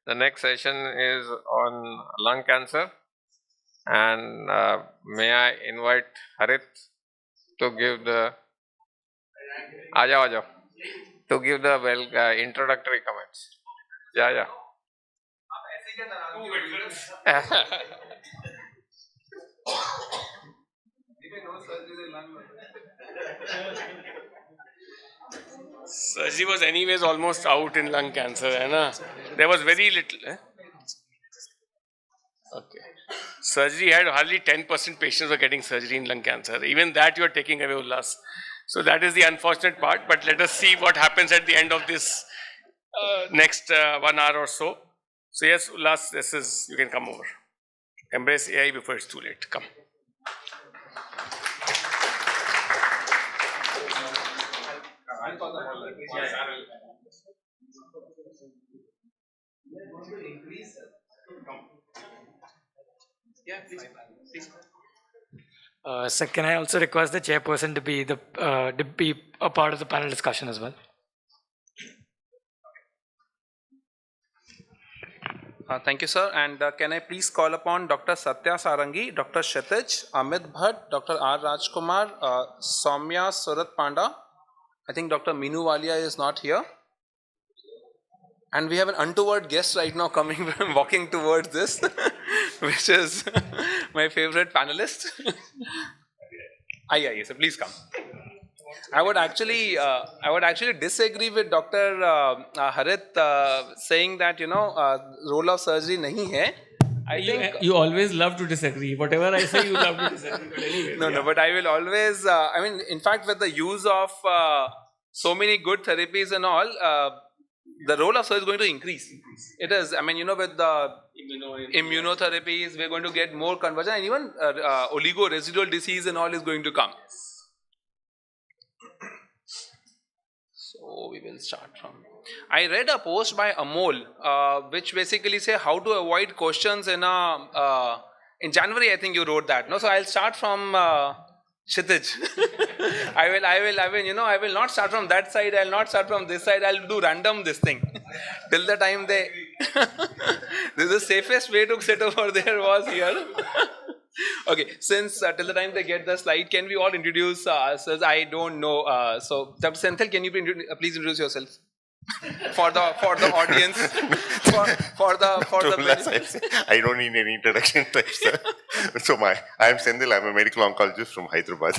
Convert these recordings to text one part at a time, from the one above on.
The next session is on lung cancer, and may I invite Harit to give the introductory comments. Yeah. Surgery was anyways almost out in lung cancer, hai? There was very little. Okay. Surgery had hardly 10% patients were getting surgery in lung cancer. Even that you are taking away, Ullas. So that is the unfortunate part. But let us see what happens at the end of this next 1 hour or so. So yes, Ullas, you can come over. Embrace AI before it's too late. Come. Yeah, please. So can I also request the chairperson to be a part of the panel discussion as well? Thank you, sir. And can I please call upon Dr. Satya Sarangi, Dr. Kshitij, Amit Bhatt, Dr. R. Rajkumar, Soumya Surat Panda. I think Dr. Minu Walia is not here. And we have an untoward guest right now coming, walking towards this, which is my favorite panelist. Yeah, so please come. I would actually disagree with Dr. Harit saying that role of surgery nahi hai. I think you always love to disagree. Whatever I say, you love to disagree. But anyway, no, but I will always. In fact, with the use of so many good therapies and all, the role of surgery is going to increase. It is. With the immunotherapies, we're going to get more conversion, and even oligo-residual disease and all is going to come. So we will start from. I read a post by Amol, which basically say how to avoid questions in January. I think you wrote that. No, so I'll start from Kshitij. I will not start from that side. I'll not start from this side. I'll do random this thing till the time they. The safest way to sit over there was here. Okay, since till the time they get the slide, can we all introduce ourselves? I don't know. So, Dr. Senthil, can you please introduce yourself for the audience? for the I don't need any introduction type, sir. So I am Senthil. I'm a medical oncologist from Hyderabad.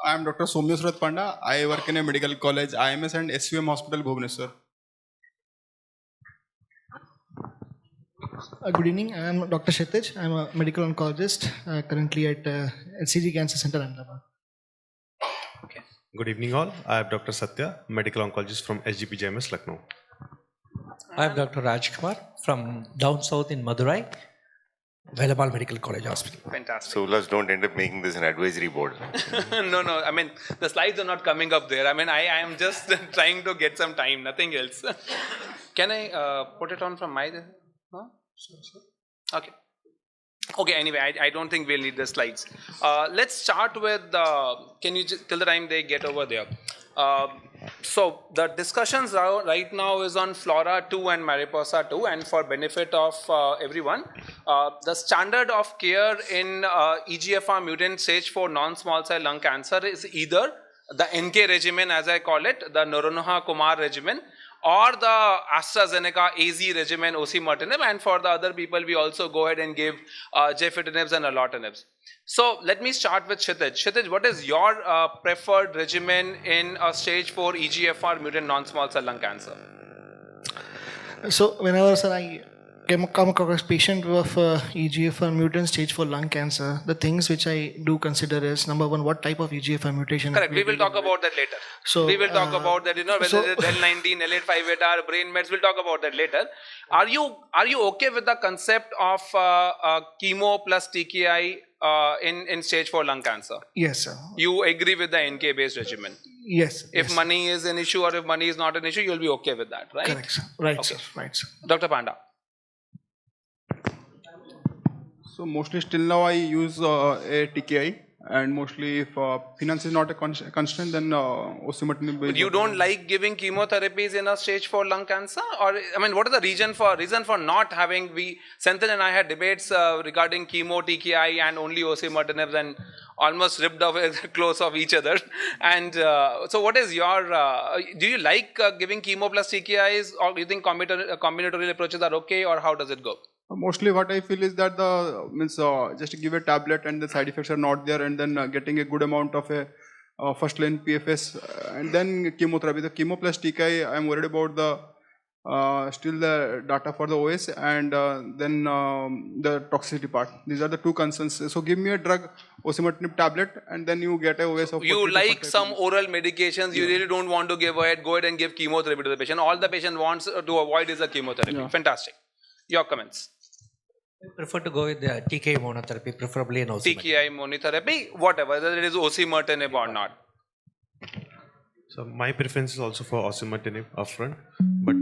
I am Dr. Soumya Surat Panda. I work in a medical college, IMS and SVM Hospital, Bhubaneswar. Good evening. I am Dr. Kshitij. I am a medical oncologist currently at LCG Cancer Center, Ahmedabad. Okay. Good evening, all. I am Dr. Satya, medical oncologist from SGP JMS, Lucknow. I am Dr. Rajkumar from down south in Madurai, Velamal Medical College Hospital. Fantastic. So Ullas, don't end up making this an advisory board. No. The slides are not coming up there. I am just trying to get some time, nothing else. Can I put it on from my... Huh? Sure. Okay, anyway, I don't think we'll need the slides. Let's start with, can you just, till the time they get over there. So the discussions right now is on Flora 2 and Mariposa 2, and for benefit of everyone, the standard of care in EGFR-mutant stage 4 non-small cell lung cancer is either the NK regimen, as I call it, the Naronoha Kumar regimen, or the AstraZeneca AZ regimen, Osimertinib, and for the other people, we also go ahead and give Gefitinibs and Alatinibs. So let me start with Kshitij. Kshitij, what is your preferred regimen in a stage 4 EGFR-mutant non-small cell lung cancer? So whenever, sir, I come across a patient with EGFR-mutant stage 4 lung cancer, the things which I do consider is, number one, what type of EGFR mutation. Correct. We will talk about that later. So we will talk about that, whether it's L19, L858R, brain mets, we'll talk about that later. Are you okay with the concept of chemo plus TKI in stage 4 lung cancer? Yes, sir. You agree with the NK-based regimen? Yes. If money is an issue or if money is not an issue, you'll be okay with that, right? Correct, sir. Right, okay. Sir. Right, sir. Dr. Panda. So mostly still now I use a TKI And mostly if finance is not a constraint, then osimertinib is You don't like giving chemotherapies in a stage 4 lung cancer? Or, I mean, what is the reason for not having, Senthil and I had debates regarding chemo, TKI and only osimertinib and almost ripped away the clothes of each other. And so what is your, do you like giving chemo plus TKIs, or do you think combinatorial approaches are okay, or how does it go? Mostly what I feel is that just give a tablet and the side effects are not there, and then getting a good amount of a first line PFS and then chemotherapy. The chemo plus TKI, I am worried about the still the data for the OS and then the toxicity part. These are the two concerns. So give me a drug, osimertinib tablet, and then you get a OS of. You like some oral medications, you really don't want to go ahead and give chemotherapy to the patient. All the patient wants to avoid is a chemotherapy. Yeah. Fantastic. Your comments? I prefer to go with the TKI monotherapy, preferably an osimertinib. TKI monotherapy, whatever, whether it is osimertinib or not. So my preference is also for osimertinib upfront, but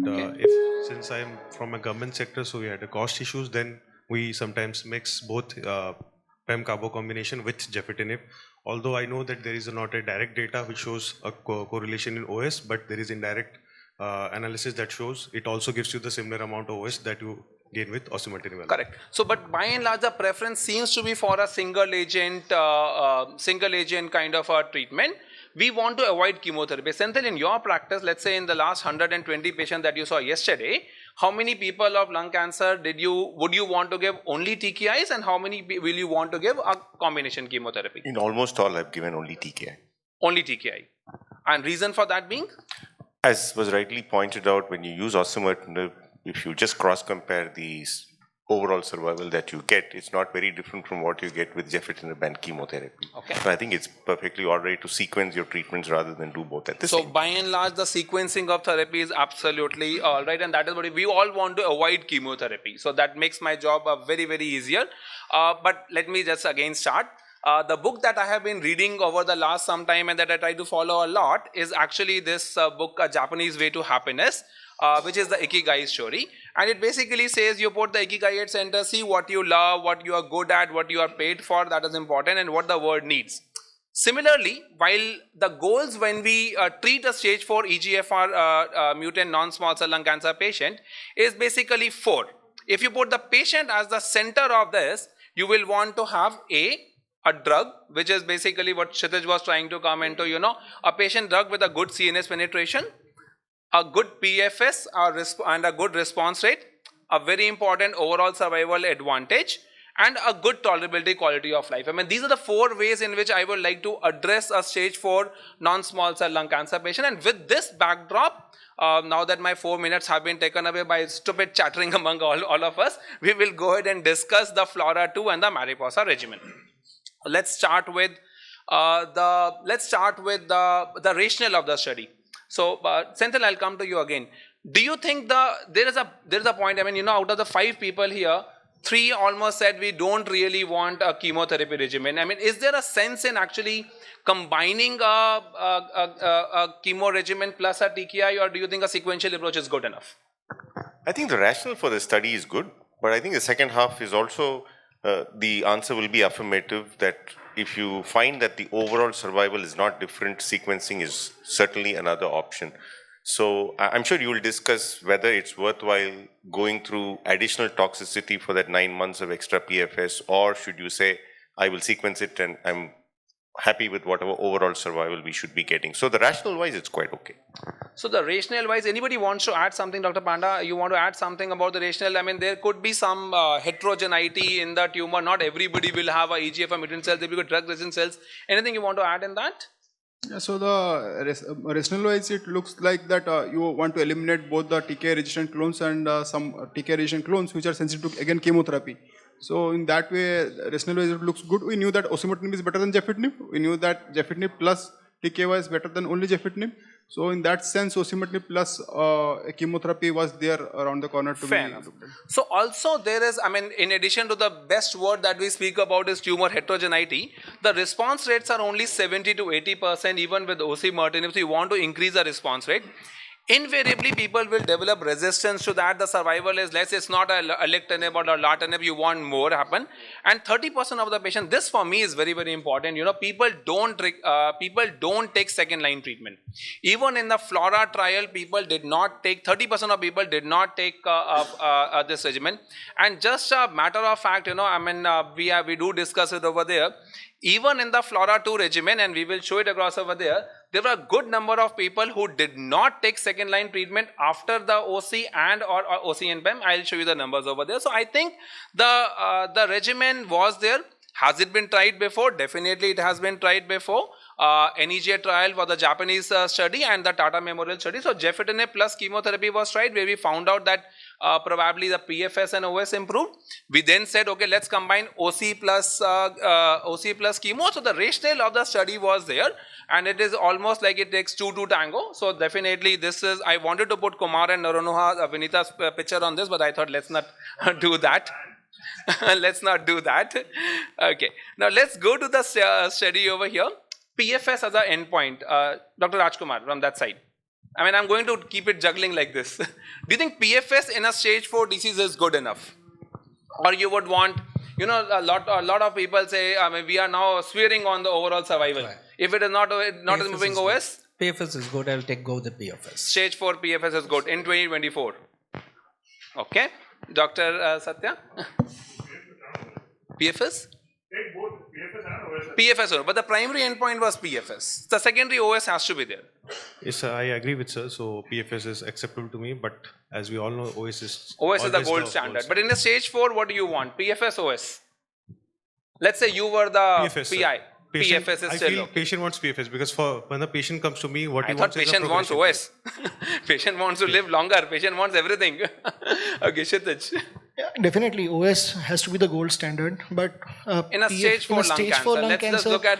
since I am from a government sector, so we had a cost issues, then we sometimes mix both PEM-carbo combination with gefitinib. Although I know that there is not a direct data which shows a correlation in OS, but there is indirect analysis that shows it also gives you the similar amount of OS that you gain with osimertinib. Correct. So, but by and large, the preference seems to be for a single agent kind of a treatment. We want to avoid chemotherapy. Senthil, in your practice, let's say in the last 120 patients that you saw yesterday, how many people of lung cancer would you want to give only TKIs, and how many will you want to give a combination chemotherapy? In almost all, I've given only TKI. Only TKI. And reason for that being? As was rightly pointed out, when you use osimertinib, if you just cross-compare the overall survival that you get, it's not very different from what you get with gefitinib and chemotherapy. Okay. So I think it's perfectly all right to sequence your treatments rather than do both at the same time. So by and large, the sequencing of therapy is absolutely all right, and that is what we all want to avoid chemotherapy. So that makes my job very, very easier. But let me just again start. The book that I have been reading over the last some time and that I try to follow a lot is actually this book, A Japanese Way to Happiness, which is the Ikigai story. And it basically says you put the Ikigai at center, see what you love, what you are good at, what you are paid for, that is important, and what the world needs. Similarly, while the goals when we treat a stage 4 EGFR-mutant non-small cell lung cancer patient is basically 4. If you put the patient as the center of this, you will want to have a drug, which is basically what Kshitij was trying to come into, a patient drug with a good CNS penetration, a good PFS and a good response rate, a very important overall survival advantage, and a good tolerability, quality of life. I mean, these are the 4 ways in which I would like to address a stage 4 non-small cell lung cancer patient. And with this backdrop, now that my 4 minutes have been taken away by stupid chattering among all of us, we will go ahead and discuss the Flora 2 and the Mariposa regimen. Let's start with the rationale of the study. So, Senthil, I'll come to you again. Do you think there is a point? I mean, out of the 5 people here, 3 almost said we don't really want a chemotherapy regimen. I mean, is there a sense in actually combining a chemo regimen plus a TKI, or do you think a sequential approach is good enough? I think the rationale for the study is good, but I think the second half is also the answer will be affirmative, that if you find that the overall survival is not different, sequencing is certainly another option. So I'm sure you will discuss whether it's worthwhile going through additional toxicity for that 9 months of extra PFS, or should you say, I will sequence it and I'm happy with whatever overall survival we should be getting. So the rationale wise, it's quite okay. So the rationale wise, anybody wants to add something, Dr. Panda? You want to add something about the rationale? I mean, there could be some heterogeneity in the tumor. Not everybody will have a EGFR-mutant cells. There will be drug-resistant cells. Anything you want to add in that? Yeah, so the rationale wise, it looks like that you want to eliminate both the TKI resistant clones and some TKI resistant clones which are sensitive to, again, chemotherapy. So in that way, rationale wise, it looks good. We knew that osimertinib is better than gefitinib. We knew that gefitinib plus TKI is better than only gefitinib. So in that sense, osimertinib plus chemotherapy was there around the corner to Fair enough. So also there is, I mean, in addition to the best word that we speak about is tumor heterogeneity, the response rates are only 70 to 80% even with osimertinib. So you want to increase the response rate. invariably people will develop resistance to that. The survival is less. It's not a alectinib or a lartinib. You want more happen. And 30% of the patient, this for me is very, very important. You know, people don't take second line treatment. Even in the Flora trial, people did not take, 30% of people did not take this regimen. And just a matter of fact, you know, I mean, we do discuss it over there. Even in the Flora 2 regimen, and we will show it across over there were a good number of people who did not take second line treatment after the OC and or OC and BEM. I'll show you the numbers over there. So I think the regimen was there. Has it been tried before? Definitely it has been tried before. NEJM trial for the Japanese study and the Tata Memorial study. So Gefitinib plus chemotherapy was tried, where we found out that probably the PFS and OS improved. We then said, okay, let's combine OC plus chemo. So the rationale of the study was there, and it is almost like it takes two to tango. So definitely this is, I wanted to put Kumar and Naronoha, Vinita's picture on this, but I thought let's not do that. Let's not do that. Okay. Now let's go to the study over here. PFS as an endpoint. Dr. Rajkumar from that side. I mean, I'm going to keep it juggling like this. Do you think PFS in a stage 4 disease is good enough? Or you would want, you know, a lot of people say, I mean, we are now swearing on the overall survival. Right. If it is not moving OS? PFS is good. I'll go with the PFS. Stage 4 PFS is good in 2024. Okay. Dr. Satya? PFS? PFS, but the primary endpoint was PFS. The secondary OS has to be there. Yes, sir, I agree with sir. So PFS is acceptable to me, but as we all know, OS is the gold standard. But in the stage 4, what do you want? PFS, OS? Let's say you were the PFS, PI. Patient, PFS is I still feel okay. Patient wants PFS because when the patient comes to me, what he wants is patient wants OS. Patient wants to live longer. Patient wants everything. Okay, Kshitij. Yeah, definitely OS has to be the gold standard, but in a stage 4 lung cancer, let's just look at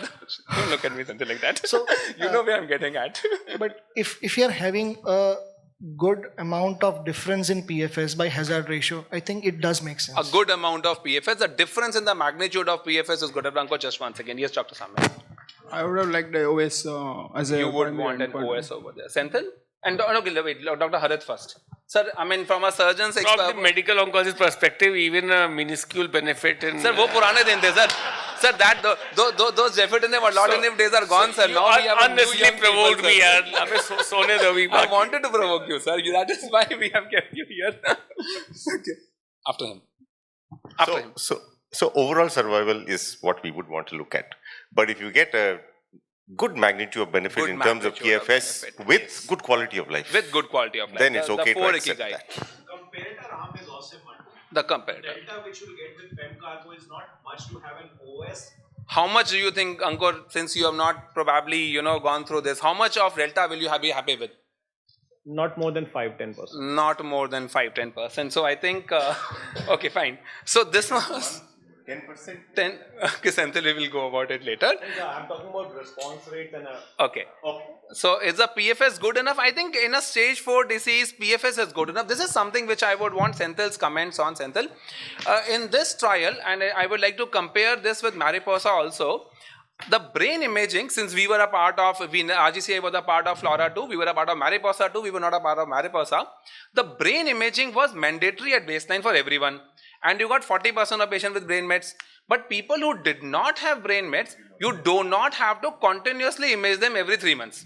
don't look at me something like that. So you know where I'm getting at. But if you are having a good amount of difference in PFS by hazard ratio, I think it does make sense. A good amount of PFS, the difference in the magnitude of PFS is good. Branko, just once again. Yes, Dr. Samir. I would have liked the OS as a... You would want an OS over there. Senthil? And okay, wait, Dr. Harit first. Sir, I mean, from a surgeon's from the medical oncologist perspective, even a minuscule benefit in... Sir, wo purane din the, sir. Sir, that those Gefitinib or Lartinib days are gone, sir. Now we have unnecessarily provoked me. I wanted to provoke you, sir. That is why we have kept you here. Okay. After him. So overall survival is what we would want to look at. But if you get a good magnitude of benefit in terms of PFS with good quality of life. With good quality of life. Then it's okay to accept that. Comparator arm is Osimertinib. The comparator. Delta which you will get with PEM carbo is not much to have an OS. How much do you think, Ankur, since you have not probably, gone through this, how much of delta will you be happy with? Not more than 5-10%. Not more than 5-10%. So I think, okay, fine. So this was... 10%? 10. Okay, Senthil, we will go about it later. Yeah, I'm talking about response rate and Okay. So is the PFS good enough? I think in a stage 4 disease, PFS is good enough. This is something which I would want Senthil's comments on, Senthil. In this trial, and I would like to compare this with Mariposa also, the brain imaging, since we were a part of, RGCI was a part of Flora 2, we were a part of Mariposa 2, we were not a part of Mariposa. The brain imaging was mandatory at baseline for everyone. And you got 40% of patients with brain mets. But people who did not have brain mets, you do not have to continuously image them every 3 months.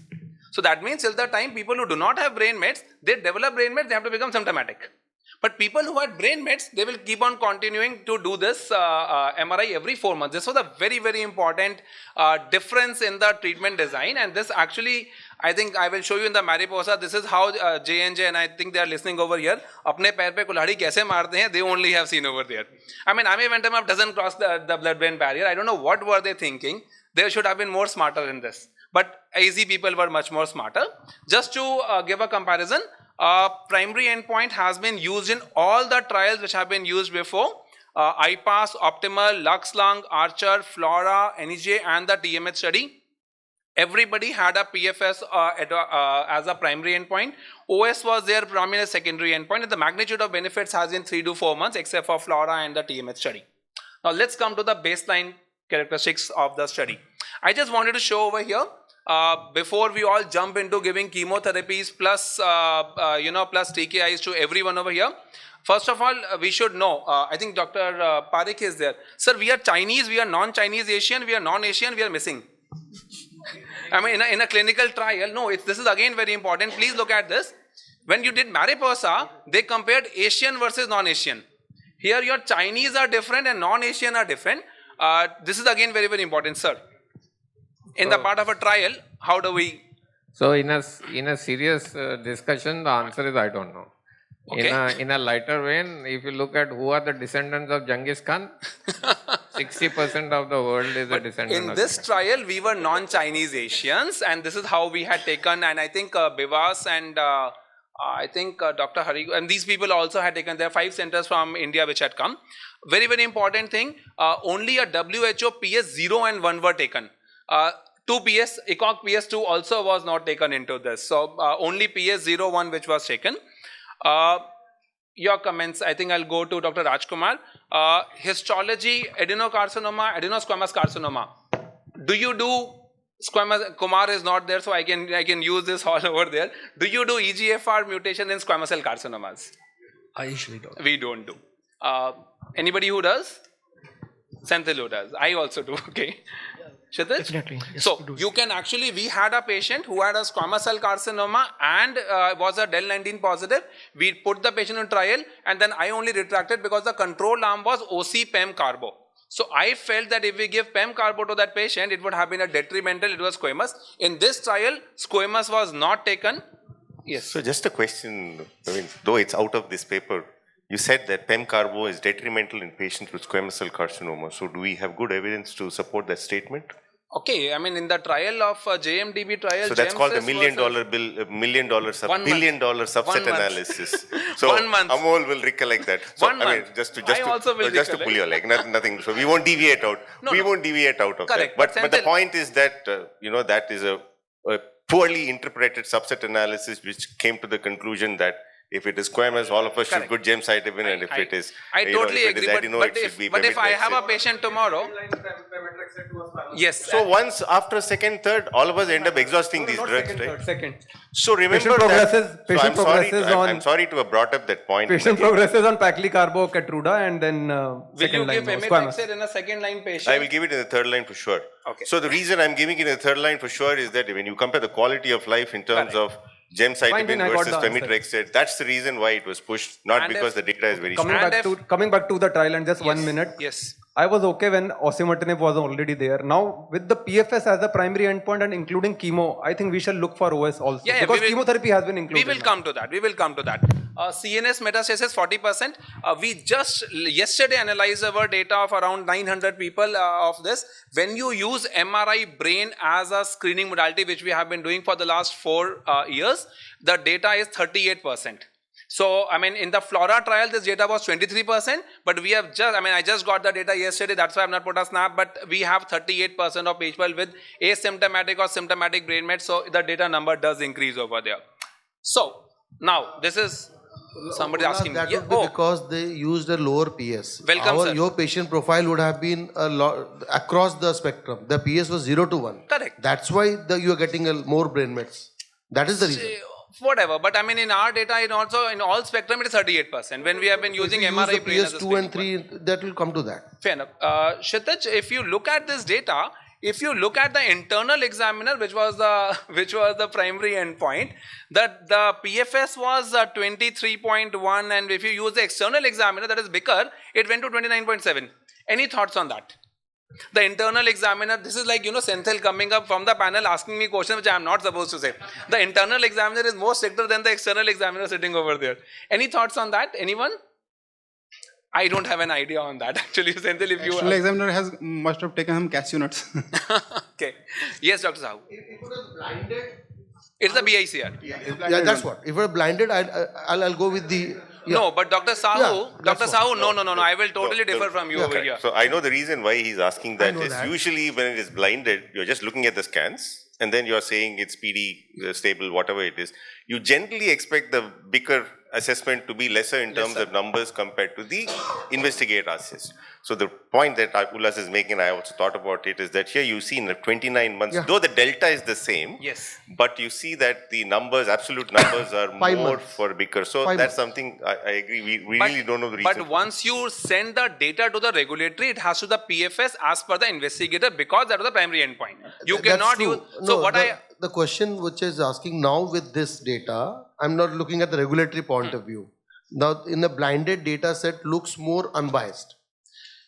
So that means till the time people who do not have brain mets, they develop brain mets, they have to become symptomatic. But people who had brain mets, they will keep on continuing to do this MRI every 4 months. This was a very, very important difference in the treatment design. And this actually, I think I will show you in the Mariposa. This is how J&J, and I think they are listening over here, apne pair pe kulhadi kaise marte hain, they only have seen over there. I mean, amivantamab doesn't cross the blood-brain barrier. I don't know what were they thinking. They should have been more smarter in this. But AZ people were much more smarter. Just to give a comparison, primary endpoint has been used in all the trials which have been used before. IPAS, Optimal, Lux Lung, Archer, Flora, NEJ and the TMH study. Everybody had a PFS as a primary endpoint. OS was their prominent secondary endpoint, and the magnitude of benefits has been 3 to 4 months except for Flora and the TMH study. Now let's come to the baseline characteristics of the study. I just wanted to show over here before we all jump into giving chemotherapies plus, plus TKIs to everyone over here. First of all, we should know, I think Dr. Parikh is there. Sir, we are Chinese, we are non-Chinese Asian, we are non-Asian, we are missing. I mean, in a clinical trial, no, this is again very important. Please look at this. When you did Mariposa, they compared Asian versus non-Asian. Here your Chinese are different and non-Asian are different. This is again very, very important, sir. In the part of a trial, how do we? So in a serious discussion, the answer is I don't know. Okay. In a lighter vein, if you look at who are the descendants of Genghis Khan, 60% of the world is a descendant in of this trial, we were non-Chinese Asians, and this is how we had taken, and I think Bivas and I think Dr. Harit, and these people also had taken, there are 5 centers from India which had come. Very, very important thing, only a WHO PS0 and 1 were taken. 2 PS, ECOG PS2 also was not taken into this. So only PS01 which was taken. Your comments, I think I'll go to Dr. Rajkumar. Histology, adenocarcinoma, adenosquamous carcinoma. Do you do squamous? Kumar is not there, so I can use this all over there. Do you do EGFR mutation in squamous cell carcinomas? I usually don't. We don't do. Anybody who does? Senthil who does. I also do. Okay. Kshitij? Definitely. Yes, so you can actually, we had a patient who had a squamous cell carcinoma and was a del-19 positive. We put the patient on trial and then I only retracted because the control arm was OC-PEM carbo. So I felt that if we give PEM carbo to that patient, it would have been a detrimental, it was squamous. In this trial, squamous was not taken. Yes. So just a question, I mean, though it's out of this paper, you said that PEM carbo is detrimental in patients with squamous cell carcinoma. So do we have good evidence to support that statement? Okay, I mean in the trial of JMDB trial, so that's called the $1 billion subset analysis. So 1 month. Amol will recollect that. So, 1 month. I mean, just to pull your leg, nothing. So we won't deviate out. Won't deviate out of correct, that. But the point is that that is a poorly interpreted subset analysis which came to the conclusion that if it is squamous, all of us should put gemcitabine, and if it is, I totally agree. But if I have a patient tomorrow, yes. So once after second, third, all of us end up exhausting these drugs, right? Second. So remember I'm sorry to have brought up that point. Patient progresses on Paclitaxel, Keytruda, and then second line. Will you give amivantamab in a second line patient? I will give it in the third line for sure. Okay. So the reason I'm giving it in the third line for sure is that when you compare the quality of life in terms of gemcitabine versus pemetrexed, that's the reason why it was pushed, not because the data is very strong. Coming back to the trial and just 1 minute. Yes. I was okay when Osimertinib was already there. Now, with the PFS as the primary endpoint and including chemo, I think we shall look for OS also. Yeah, because chemotherapy has been included. We will come to that. We will come to that. CNS metastasis 40%. We just yesterday analyzed our data of around 900 people of this. When you use MRI brain as a screening modality, which we have been doing for the last 4 years, the data is 38%. So, I mean, in the Flora trial, this data was 23%, but we have just, I just got the data yesterday, that's why I have not put a snap, but we have 38% of people with asymptomatic or symptomatic brain mets, so the data number does increase over there. So, now, this is somebody asking that me. Would be because they used a lower PS. Welcome, sir. Your patient profile would have been a lot across the spectrum. The PS was 0 to 1. Correct. That's why you are getting more brain mets. That is the reason. Whatever, but I mean in our data, in all spectrum, it is 38%. When we have been using MRI brain as a PS2 and 3, that will come to that. Fair enough. Kshitij, if you look at this data, if you look at the internal examiner, which was the primary endpoint, that the PFS was 23.1, and if you use the external examiner, that is Bicker, it went to 29.7. Any thoughts on that? The internal examiner, this is like, Senthil coming up from the panel asking me questions which I am not supposed to say. The internal examiner is more stricter than the external examiner sitting over there. Any thoughts on that? Anyone? I don't have an idea on that actually. Senthil, if you external examiner must have taken some cashew nuts. Okay. Yes, Dr. Sahoo. If it was blinded, it's the BICR. Yeah, that's what. If it was blinded, I'll go with the. Yeah. No, but Dr. Sahoo, no, I will totally differ from you over here. So I know the reason why he's asking that is usually when it is blinded, you're just looking at the scans and then you're saying it's PD stable, whatever it is. You generally expect the Bicker assessment to be lesser in terms of numbers compared to the investigator assessed. So the point that Ullas is making, and I also thought about it, is that here you see in the 29 months, though the delta is the same, but you see that the numbers, absolute numbers are more for bigger. So that's something I agree. We really don't know the reason. But once you send the data to the regulatory, it has to the PFS as per the investigator, because that was the primary endpoint. You cannot use. So what the question which is asking now with this data, I'm not looking at the regulatory point of view. Now in the blinded data set looks more unbiased.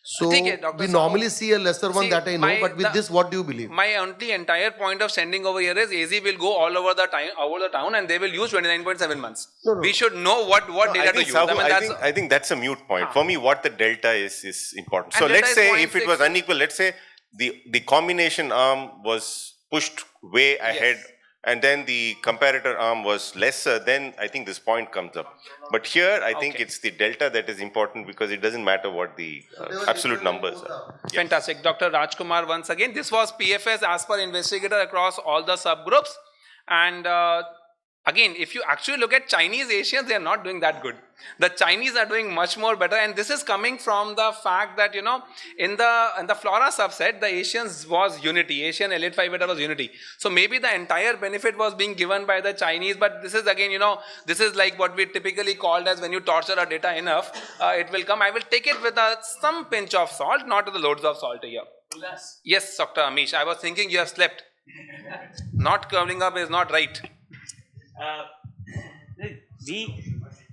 So we normally see a lesser one, that I know, but with this, what do you believe? My only entire point of sending over here is AZ will go all over the town and they will use 29.7 months. We should know what data to use. I think that's a moot point. For me, what the delta is important. So let's say if it was unequal, let's say the combination arm was pushed way ahead, and then the comparator arm was lesser, then I think this point comes up. But here, I think it's the delta that is important, because it doesn't matter what the absolute numbers are. Fantastic. Dr. Rajkumar, once again, this was PFS as per investigator across all the subgroups. And again, if you actually look at Chinese Asians, they are not doing that good. The Chinese are doing much more better, and this is coming from the fact that, you know, in the Flora subset, the Asians was unity. Asian elite 5 beta was unity. So maybe the entire benefit was being given by the Chinese, but this is again, you know, this is like what we typically called as when you torture a data enough, it will come. I will take it with some pinch of salt, not with the loads of salt here. Yes, Dr. Amish, I was thinking you have slept. Not curling up is not right.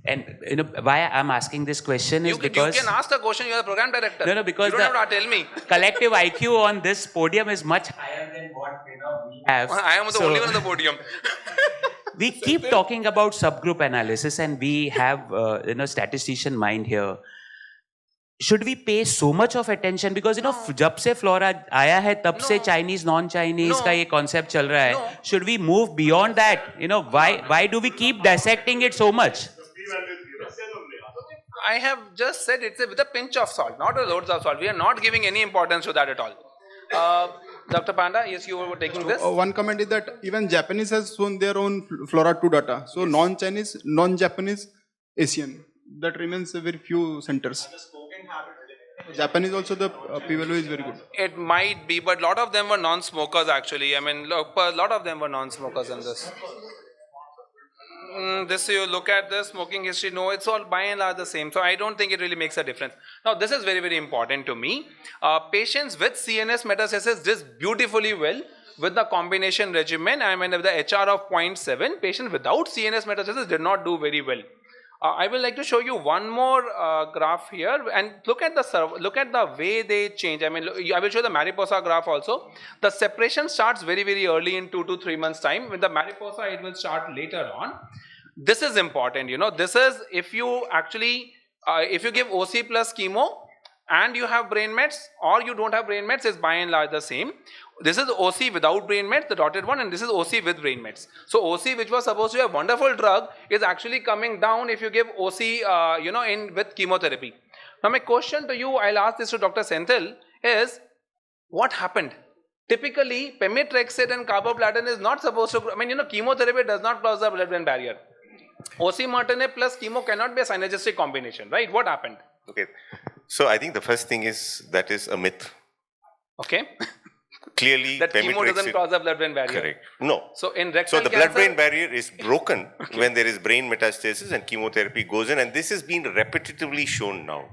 And you know why I'm asking this question is because you can ask the question. You are the program director. No, because you don't have to tell me. Collective IQ on this podium is much higher than what we have. I am the only one on the podium. We keep talking about subgroup analysis, and we have statistician mind here. Should we pay so much of attention? Because you know, जब से Flora आया है, तब से Chinese non-Chinese का ये concept चल रहा है. Should we move beyond that? You know, why do we keep dissecting it so much? I have just said it's with a pinch of salt, not a loads of salt. We are not giving any importance to that at all. Dr. Panda, yes, you were taking this. One comment is that even Japanese has shown their own Flora 2 data. So non-Chinese, non-Japanese, Asian. That remains a very few centers. Japanese also, the p-value is very good. It might be, but a lot of them were non-smokers actually. I mean, a lot of them were non-smokers in this. This, you look at the smoking history, no, it's all by and large the same. So I don't think it really makes a difference. Now, this is very, very important to me. Patients with CNS metastasis did beautifully well with the combination regimen. I mean, with the HR of 0.7, patients without CNS metastasis did not do very well. I will like to show you one more graph here, and look at the way they change. I mean, I will show the Mariposa graph also. The separation starts very, very early in 2 to 3 months time. With the Mariposa, it will start later on. This is important, you know. This is if you actually, if you give OC plus chemo and you have brain mets, or you don't have brain mets, is by and large the same. This is OC without brain mets, the dotted one, and this is OC with brain mets. So OC, which was supposed to be a wonderful drug, is actually coming down if you give OC, in with chemotherapy. Now my question to you, I'll ask this to Dr. Senthil, is what happened? Typically, pemetrexed and carboplatin is not supposed to. I mean, you know, chemotherapy does not cross the blood-brain barrier. Osimertinib plus chemo cannot be a synergistic combination, right? What happened? Okay, so I think the first thing is that is a myth. Okay. Clearly, that chemo doesn't cross the blood-brain barrier. Correct. No. So in rectal So the blood-brain barrier is broken when there is brain metastasis and chemotherapy goes in, and this has been repetitively shown now.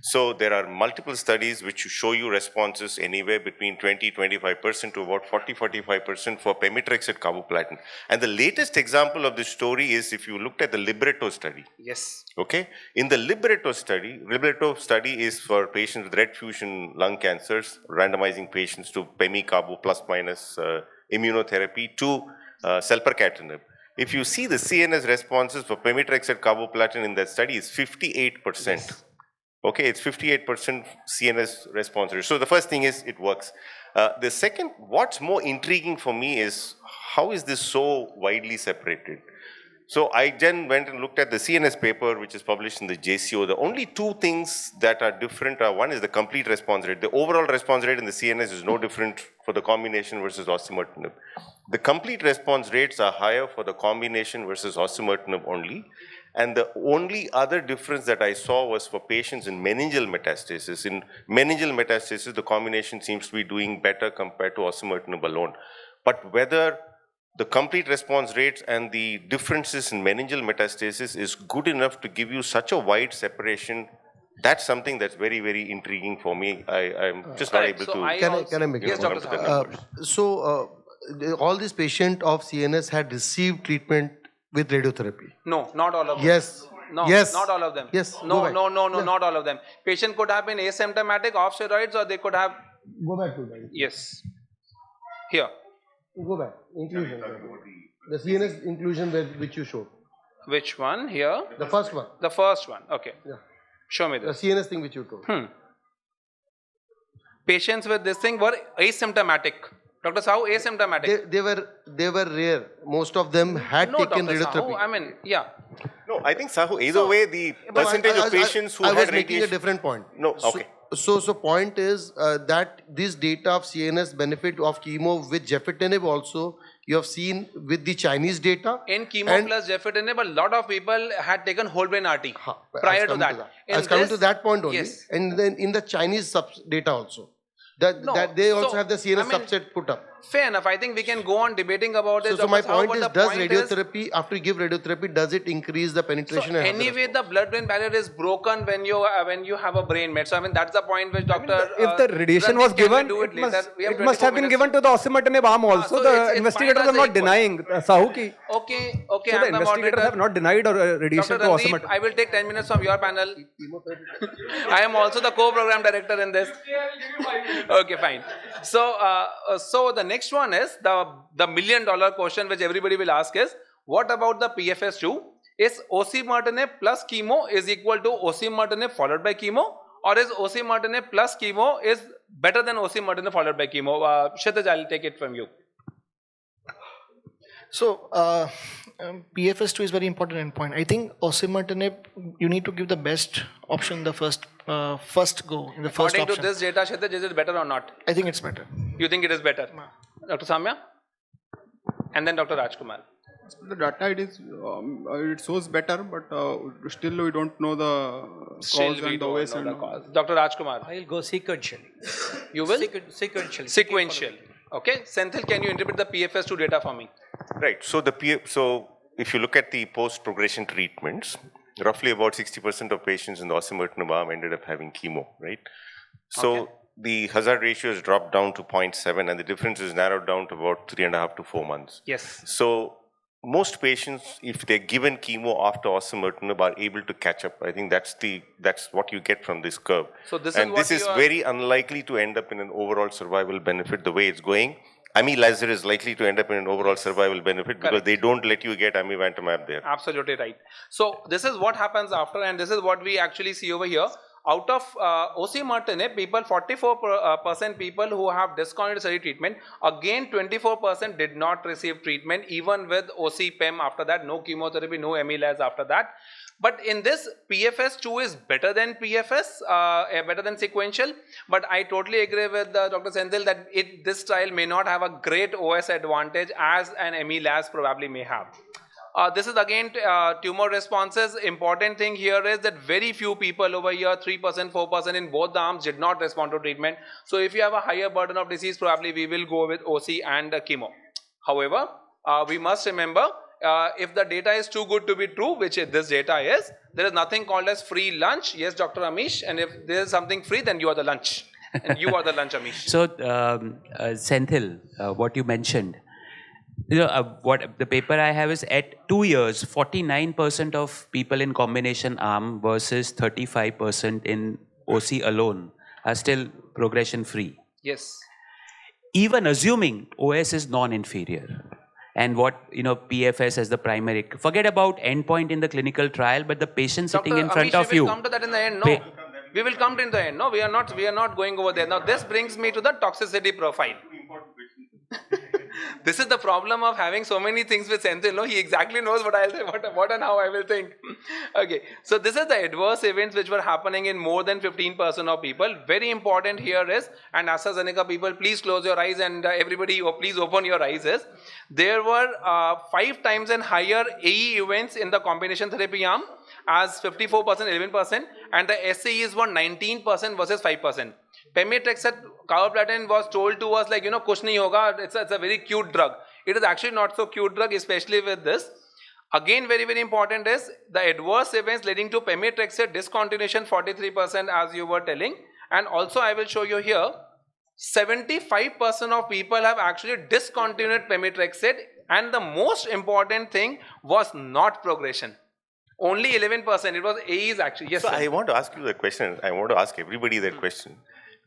So there are multiple studies which show you responses anywhere between 20-25% to about 40-45% for pemetrexed carboplatin. And the latest example of this story is if you looked at the Libretto study. Yes. Okay. In the Libretto study is for patients with red fusion lung cancers, randomizing patients to pemi-carbo plus minus immunotherapy to selpercatinib. If you see the CNS responses for pemetrexed carboplatin in that study is 58%. Yes. Okay, it's 58% CNS response rate. So the first thing is it works. The second, what's more intriguing for me is how is this so widely separated? So I then went and looked at the CNS paper which is published in the JCO. The only two things that are different are, one is the complete response rate. The overall response rate in the CNS is no different for the combination versus osimertinib. The complete response rates are higher for the combination versus osimertinib only. And the only other difference that I saw was for patients in meningeal metastasis. In meningeal metastasis, the combination seems to be doing better compared to osimertinib alone. But whether the complete response rates and the differences in meningeal metastasis is good enough to give you such a wide separation, that's something that's very, very intriguing for me. I'm just not able to. Can I make yes, a point? All these patients of CNS had received treatment with radiotherapy. No, not all of them. Yes. No, yes. not all of them. Yes. No, not all of them. Patient could have been asymptomatic off steroids, or they could have. Go back to that. Yes. Here. Go back. Inclusion. The CNS inclusion which you showed. Which one? Here? The first one. The first one. Okay. Yeah. Show me this. The CNS thing which you told. Patients with this thing were asymptomatic. Dr. Sahoo, asymptomatic. They were rare. Most of them had taken Dr. radiotherapy. Sahoo, I mean, yeah. No, I think Sahoo, either way, the percentage of patients who I had was making radiation. a different point. No, okay. So point is that this data of CNS benefit of chemo with gefitinib also you have seen with the Chinese data. In chemo plus gefitinib, a lot of people had taken whole brain RT prior to that. I was coming to that point only. Yes. And then in the Chinese data also. That they also have the CNS subset put up. Fair enough. I think we can go on debating about this. So my point is, does radiotherapy, after you give radiotherapy, does it increase the penetration? So anyway, the blood-brain barrier is broken when you have a brain met. So I mean that's the point which Doctor. If the radiation was given, it must have been given to the osimertinib arm also. So the investigators are not denying. Sahoo ki. Okay. So the investigators have not denied radiation to osimertinib. I will take 10 minutes from your panel. I am also the co-program director in this. Okay, fine. So the next one is the million-dollar question which everybody will ask is, what about the PFS2? Is osimertinib plus chemo is equal to osimertinib followed by chemo, or is osimertinib plus chemo is better than osimertinib followed by chemo? Kshitij, I'll take it from you. So PFS2 is very important endpoint. I think osimertinib, you need to give the best option the first go in the first option. According to this data, Kshitij, is it better or not? I think it's better. You think it is better? Dr. Samya? And then Dr. Rajkumar. The data it shows better, but still we don't know the cause and the OS. Dr. Rajkumar. I'll go sequentially. You will? Sequentially. Sequential. Okay. Senthil, can you interpret the PFS2 data for me? Right. So if you look at the post-progression treatments, roughly about 60% of patients in the osimertinib arm ended up having chemo, right? So the hazard ratio has dropped down to 0.7 and the difference is narrowed down to about 3.5 to 4 months. Yes. So most patients, if they're given chemo after osimertinib, are able to catch up. I think that's what you get from this curve. So this is very unlikely to end up in an overall survival benefit the way it's going. Laser is likely to end up in an overall survival benefit because they don't let you get amivantamab there. Absolutely right. So this is what happens after, and this is what we actually see over here. Out of osimertinib, 44% people who have discontinued study treatment, again 24% did not receive treatment even with OC-PEM after that, no chemotherapy, no Amilas after that. But in this, PFS2 is better than PFS, better than sequential. But I totally agree with Dr. Senthil that this trial may not have a great OS advantage as an Amilas probably may have. This is again tumor responses. Important thing here is that very few people over here, 3%, 4% in both the arms did not respond to treatment. So if you have a higher burden of disease, probably we will go with OC and chemo. However, we must remember, if the data is too good to be true, which this data is, there is nothing called as free lunch. Yes, Dr. Amish, and if there is something free, then you are the lunch. And you are the lunch, Amish. So, Senthil, what you mentioned, what the paper I have is at 2 years, 49% of people in combination arm versus 35% in OC alone are still progression free. Yes. Even assuming OS is non-inferior. And what, PFS as the primary, forget about endpoint in the clinical trial, but the patient sitting in front of you. We will come to that in the end, no. We will come to in the end, no, we are not going over there. Now this brings me to the toxicity profile. This is the problem of having so many things with Senthil. No, he exactly knows what I'll say, what and how I will think. Okay, so this is the adverse events which were happening in more than 15% of people. Very important here is, and AstraZeneca people, please close your eyes, and everybody, please open your eyes. Is there were 5 times and higher AE events in the combination therapy arm as 54%, 11%, and the SAEs were 19% versus 5%. Pemetrexed carboplatin was told to us like, kuch nahi hoga, it's a very cute drug. It is actually not so cute drug, especially with this. Again, very, very important is the adverse events leading to pemetrexed discontinuation 43% as you were telling. And also I will show you here, 75% of people have actually discontinued pemetrexed, and the most important thing was not progression. Only 11%, it was AEs actually. Yes, so sir. I want to ask you the question, I want to ask everybody that question.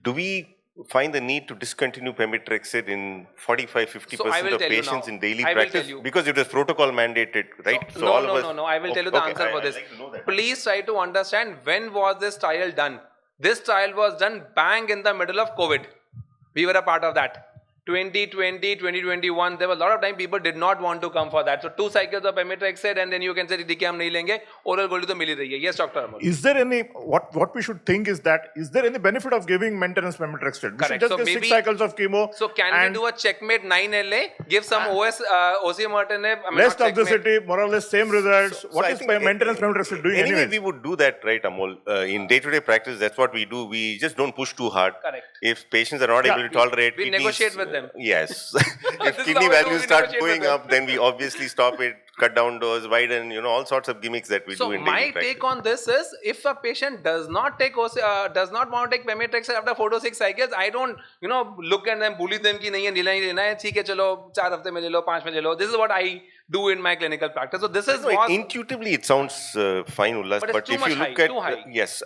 Do we find the need to discontinue pemetrexed in 45-50% of patients in daily practice? Because it is protocol mandated, right? So no, I will tell you the answer for this. Please try to understand when was this trial done. This trial was done bang in the middle of COVID. We were a part of that. 2020, 2021, there was a lot of time people did not want to come for that. So 2 cycles of pemetrexed, and then you can say, "Dikhe hum nahi lenge." Oral gold to mil hi rahi hai. Yes, Dr. Amol. Is there any, what we should think is that, is there any benefit of giving maintenance pemetrexed? We should just give 6 cycles of chemo. So can we do a checkmate 9LA, give some Osimertinib, less toxicity, more or less same results. What is maintenance pemetrexed doing anyway? We would do that, right, Amol? In day-to-day practice, that's what we do. We just don't push too hard. Correct. If patients are not able to tolerate, we negotiate with them. Yes. If kidney values start going up, then we obviously stop it, cut down dose, widen, all sorts of gimmicks that we do in daily practice. So my take on this is, if a patient does not want to take pemetrexed after 4 to 6 cycles, I don't, look at them, bully them ki nahi hai, lena hai, theek hai, chalo, 4 hafte mein le lo, 5 mein le lo. This is what I do in my clinical practice. So this is what intuitively it sounds fine, Ullas, but if you look at yes,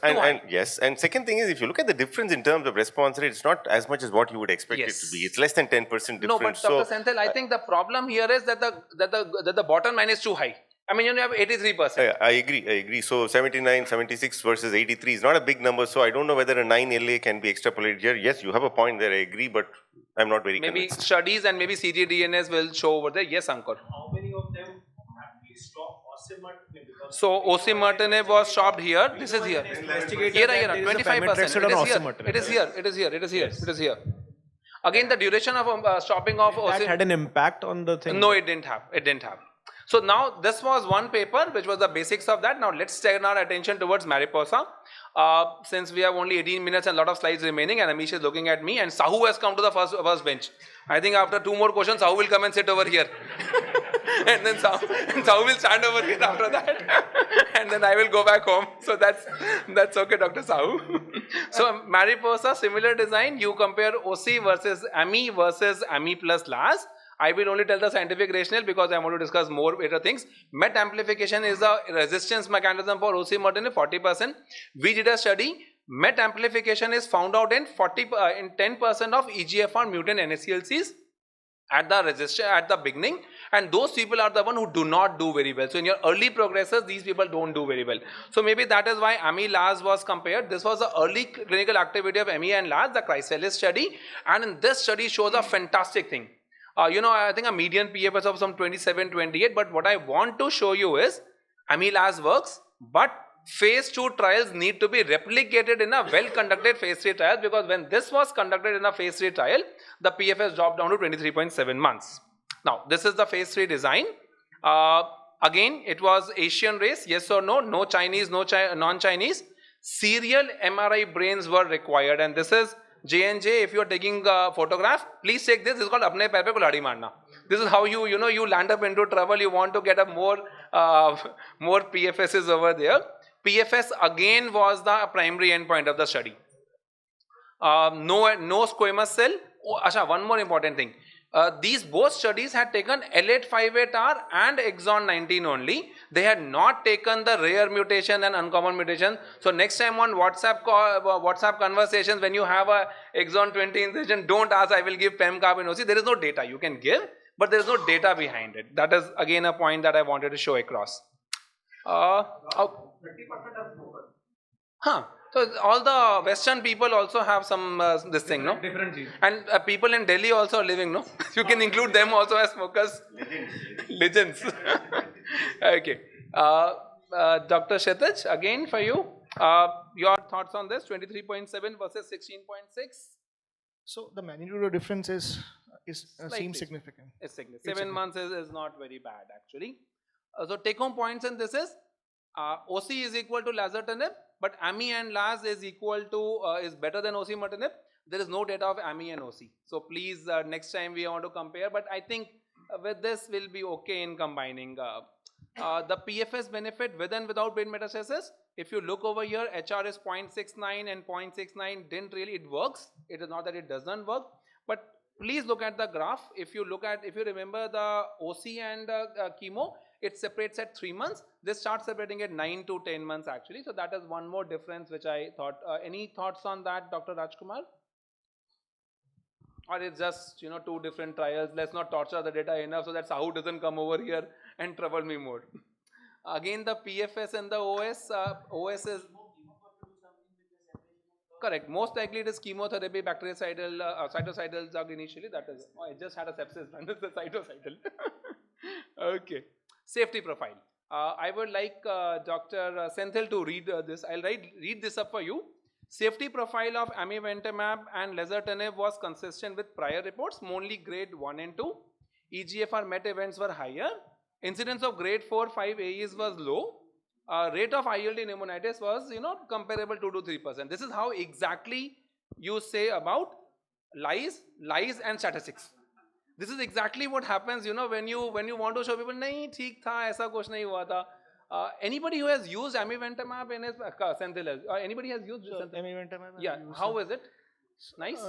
and second thing is, if you look at the difference in terms of response rate, it's not as much as what you would expect it to be. It's less than 10% difference. No, but Dr. Senthil, I think the problem here is that the bottom line is too high. I mean, you have 83%. I agree. So 79, 76 versus 83 is not a big number. So I don't know whether a 9LA can be extrapolated here. Yes, you have a point there. I agree, but I'm not very maybe convinced. Studies and maybe ctDNAs will show over there. Yes, Ankur. How many of them actually stop Osimertinib? So Osimertinib was stopped here. This is here. Here, 25%. It is here. Again, the duration of stopping of that had an impact on the thing? No, it didn't have. So now this was one paper which was the basics of that. Now let's turn our attention towards Mariposa. Since we have only 18 minutes and a lot of slides remaining, and Amish is looking at me, and Sahoo has come to the first bench. I think after 2 more questions, Sahoo will come and sit over here. and then Sahoo will stand over here after that. and then I will go back home. So that's okay, Dr. Sahoo. So Mariposa, similar design. You compare OC versus AMI versus AMI plus LAS. I will only tell the scientific rationale because I want to discuss more better things. MET amplification is a resistance mechanism for Osimertinib, 40%. We did a study. MET amplification is found out in 10% of EGFR-mutant NSCLCs at the beginning, and those people are the one who do not do very well. So in your early progressors, these people don't do very well. So maybe that is why AMI-LAS was compared. This was the early clinical activity of AMI and LAS, the Chrysalis study, and in this study shows a fantastic thing. I think a median PFS of some 27, 28, but what I want to show you is AMI-LAS works, but phase 2 trials need to be replicated in a well-conducted phase 3 trial, because when this was conducted in a phase 3 trial, the PFS dropped down to 23.7 months. Now, this is the phase 3 design. Again, it was Asian race, yes or no, no Chinese, no non-Chinese. Serial MRI brains were required, and this is J&J. If you are taking a photograph, please take this. This is called apne pair pe kulhadi marna. This is how you land up into trouble. You want to get a more PFSs over there. PFS again was the primary endpoint of the study. No squamous cell. One more important thing. These both studies had taken L858R and exon 19 only. They had not taken the rare mutation and uncommon mutation. So next time on WhatsApp conversations, when you have a exon 20 insertion, don't ask, I will give PEM-CARB in OC. There is no data. You can give, but there is no data behind it. That is again a point that I wanted to show across. 30% of smokers. Huh. So all the Western people also have some this thing, no? Different genes. And people in Delhi also are living, no? You can include them also as smokers. Legends. Okay. Dr. Kshitij, again for you. Your thoughts on this? 23.7 versus 16.6. So the magnitude of difference seems significant. It's significant. 7 months is not very bad actually. So take home points in this is OC is equal to lazertinib, but AMI and LAZ is equal to is better than osimertinib. There is no data of AMI and OC. So please next time we want to compare, but I think with this we'll be okay in combining the PFS benefit with and without brain metastasis. If you look over here, HR is 0.69 and 0.69 didn't really, it works. It is not that it doesn't work, but please look at the graph. If you remember the OC and chemo, it separates at 3 months. This starts separating at 9 to 10 months actually. So that is one more difference which I thought. Any thoughts on that, Dr. Rajkumar? Or it's just, two different trials. Let's not torture the data enough so that Sahoo doesn't come over here and trouble me more. Again, the PFS and the OS, OS is correct. Most likely it is chemotherapy, bactericidal, cytocidal drug initially. That is, I just had a sepsis, it's a cytocidal. Okay. Safety profile. I would like Dr. Senthil to read this. I'll read this up for you. Safety profile of amivantamab and lazertinib was consistent with prior reports, only grade 1 and 2. EGFR-MET events were higher. Incidence of grade 4-5 AEs was low. Rate of ILD pneumonitis was, comparable 2 to 3%. This is how exactly you say about lies and statistics. This is exactly what happens, when you want to show people, nahi, theek tha, aisa kuch nahi hua tha. Anybody who has used amivantamab in his Senthil, anybody has used amivantamab? Yeah, how is it? Nice?